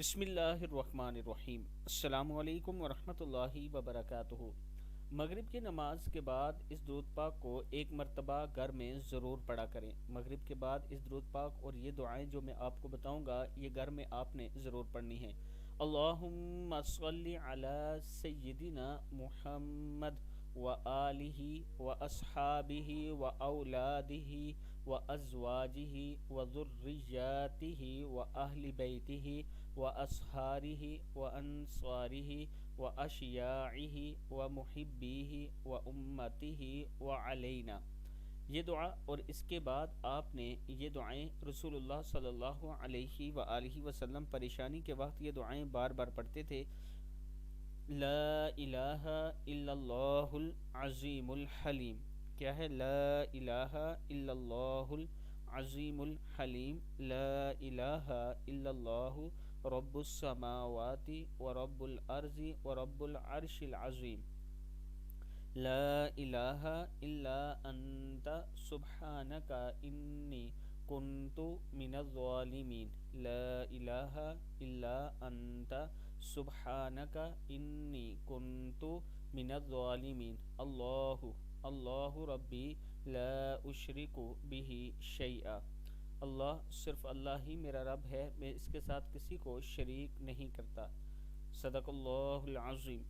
بسم اللہ الرحمن الرحیم۔ السلام علیکم ورحمۃ اللہ وبرکاتہ۔ مغرب کی نماز کے بعد اس درود پاک کو ایک مرتبہ گھر میں ضرور پڑھا کریں۔ مغرب کے بعد اس درود پاک اور یہ دعائیں جو میں آپ کو بتاؤں گا یہ گھر میں آپ نے ضرور پڑھنی ہیں۔ اللہم صلی علی سیدنا محمد و آلہ و اصحابہ و اولادہ و ازواجہ و ذریاتہ و اہل بیتہ و اصحارہ و انصارہ و اشیاعہ و محبیہ و امتہ و علینا۔ یہ دعا اور اس کے بعد آپ نے یہ دعائیں رسول اللہ صلی اللہ علیہ وآلہ وسلم پریشانی کے وقت یہ دعائیں بار بار پڑھتے تھے۔ لا الہ الا اللہ العظیم الحلیم۔ کیا ہے؟ لا الہ الا اللہ العظیم الحلیم، لا الہ الا اللہ رب السماوات و رب الارض و رب العرش العظیم، لا الہ الا انت سبحانک انی کنت من الظالمین، لا الہ الا انت سبحانک انی کنت من الظالمین، اللہ ربی لا اشرک بہ شیئا۔ اللہ صرف اللہ ہی میرا رب ہے، میں اس کے ساتھ کسی کو شریک نہیں کرتا۔ صدق اللہ العظیم۔